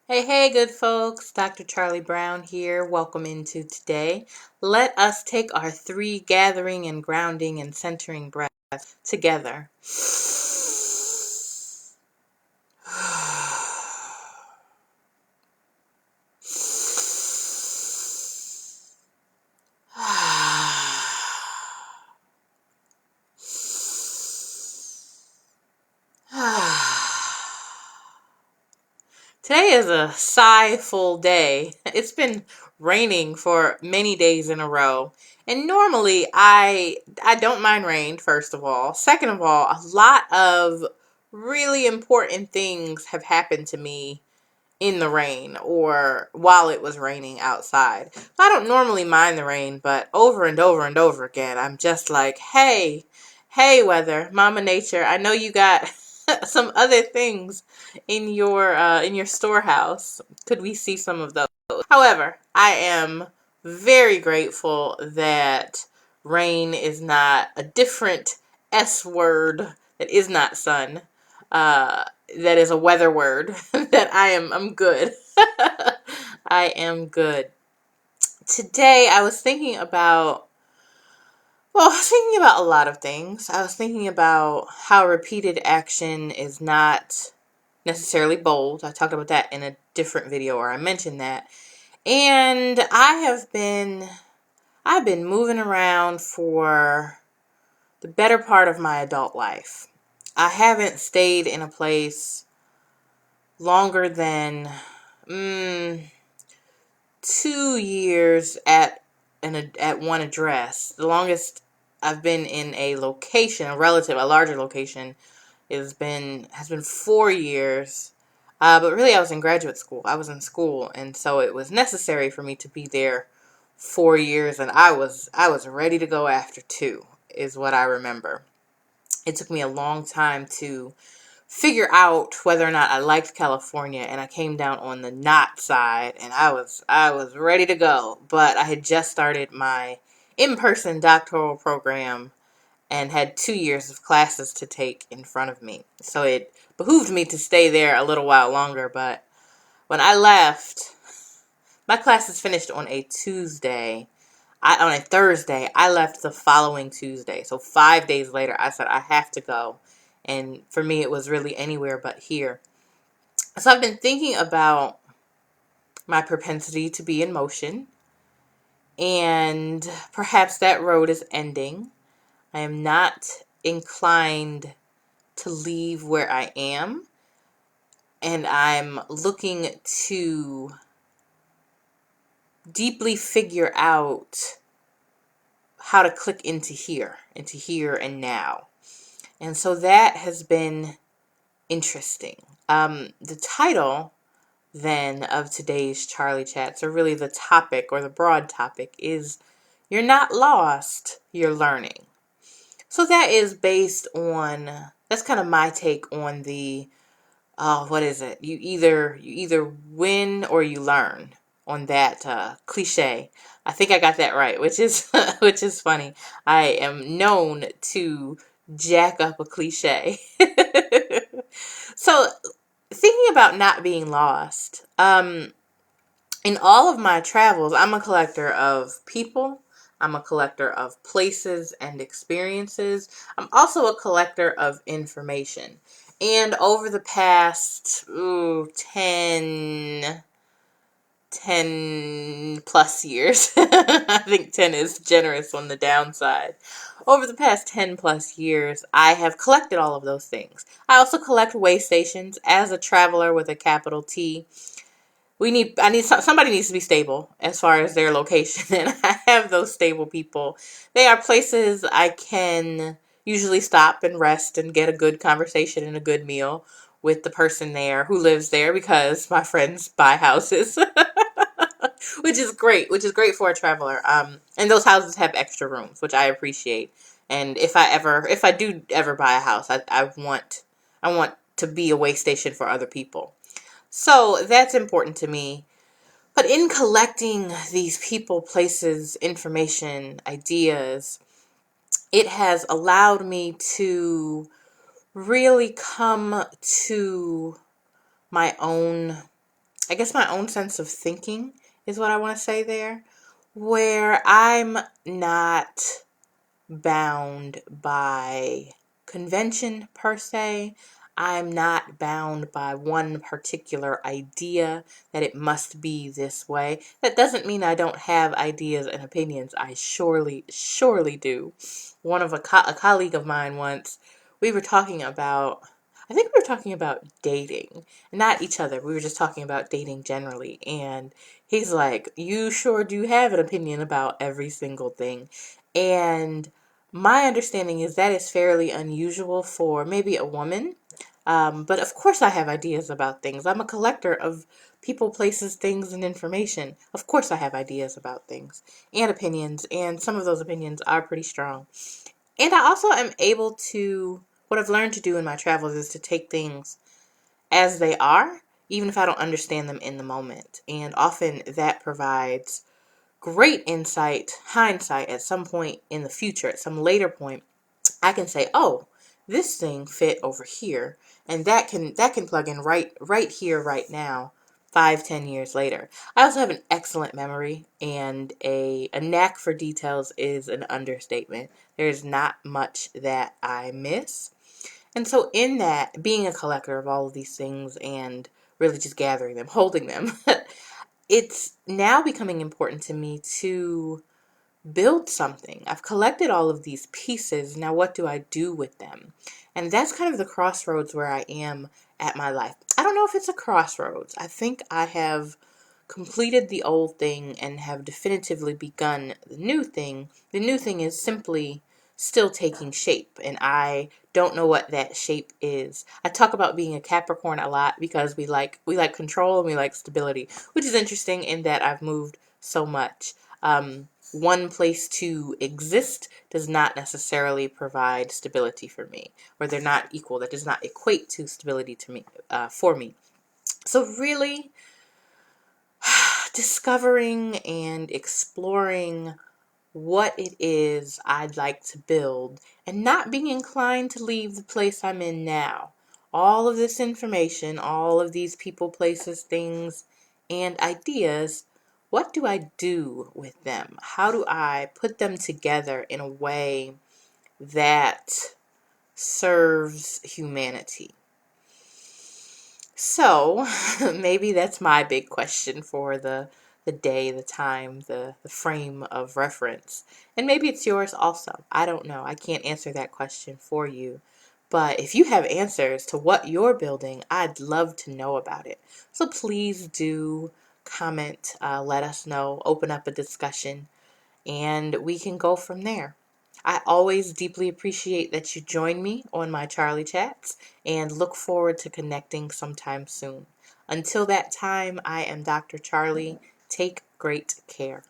Hey, hey, good folks. Dr. Charlie Brown here. Welcome into today. Let us take our three gathering and grounding and centering breaths together. Today is a sigh-full day. It's been raining for many days in a row. And normally I don't mind rain, first of all. Second of all, a lot of really important things have happened to me in the rain or while it was raining outside. I don't normally mind the rain, but over and over and over again, I'm just like, hey, weather, Mama Nature, I know you got some other things in your storehouse. Could we see some of those? However, I am very grateful that rain is not a different S word that is not sun. That is a weather word. That I'm good. I am good. Today I was thinking about a lot of things. I was thinking about how repeated action is not necessarily bold. I talked about that in a different video, or I mentioned that. And I've been moving around for the better part of my adult life. I haven't stayed in a place longer than 2 years at one address. The longest I've been in a location, a larger location, has been 4 years. But really, I was in graduate school. I was in school, and so it was necessary for me to be there 4 years, and I was ready to go after two, is what I remember. It took me a long time to figure out whether or not I liked California, and I came down on the not side, and I was ready to go. But I had just started my in-person doctoral program and had 2 years of classes to take in front of me. So it behooved me to stay there a little while longer. But when I left, my classes finished on a Tuesday. On a Thursday, I left the following Tuesday. So 5 days later, I said, I have to go. And for me, it was really anywhere but here. So I've been thinking about my propensity to be in motion. And perhaps that road is ending. I am not inclined to leave where I am. And I'm looking to deeply figure out how to click into here and now. And so that has been interesting. The title then of today's Charlie Chats, or really the topic or the broad topic, is You're Not Lost, You're Learning. So that's kind of my take on the, what is it? You either win or you learn, on that cliche. I think I got that right, which is which is funny. I am known to jack up a cliche. So thinking about not being lost. In all of my travels, I'm a collector of people. I'm a collector of places and experiences. I'm also a collector of information. And over the past 10 plus years, I think 10 is generous on the downside. Over the past 10 plus years, I have collected all of those things. I also collect way stations as a traveler with a capital T. Somebody needs to be stable as far as their location, and I have those stable people. They are places I can usually stop and rest and get a good conversation and a good meal with the person there who lives there, because my friends buy houses. Which is great for a traveler. And those houses have extra rooms, which I appreciate. And if I do ever buy a house, I want to be a way station for other people. So that's important to me. But in collecting these people, places, information, ideas, it has allowed me to really come to my own I guess my own sense of thinking is what I want to say there, where I'm not bound by convention per se. I'm not bound by one particular idea that it must be this way. That doesn't mean I don't have ideas and opinions. I surely do. One of a colleague of mine once, we were talking about, I think we were talking about dating, not each other. We were just talking about dating generally. And he's like, "You sure do have an opinion about every single thing." And my understanding is that is fairly unusual for maybe a woman. But of course, I have ideas about things. I'm a collector of people, places, things, and information. Of course, I have ideas about things and opinions, and some of those opinions are pretty strong. And I also am able to, what I've learned to do in my travels is to take things as they are, even if I don't understand them in the moment. And often that provides great insight, hindsight at some point in the future, at some later point. I can say, "Oh, this thing fit over here," and that can plug in right here, right now, 5, 10 years later. I also have an excellent memory, and a knack for details is an understatement. There's not much that I miss. And so in that, being a collector of all of these things and really just gathering them, holding them, it's now becoming important to me to build something. I've collected all of these pieces. Now, what do I do with them? And that's kind of the crossroads where I am at my life. I don't know if it's a crossroads. I think I have completed the old thing and have definitively begun the new thing. The new thing is simply still taking shape, and I don't know what that shape is. I talk about being a Capricorn a lot because we like control and we like stability, which is interesting in that I've moved so much. One place to exist does not necessarily provide stability for me, or they're not equal. That does not equate to stability to me, for me. So really, discovering and exploring what it is I'd like to build and not being inclined to leave the place I'm in now. All of this information, all of these people, places, things, and ideas, what do I do with them? How do I put them together in a way that serves humanity? So maybe that's my big question for the day, the time, the frame of reference. And maybe it's yours also. I don't know. I can't answer that question for you. But if you have answers to what you're building, I'd love to know about it. So please do comment, let us know, open up a discussion, and we can go from there. I always deeply appreciate that you join me on my Charlie Chats and look forward to connecting sometime soon. Until that time, I am Dr. Charlie. Take great care.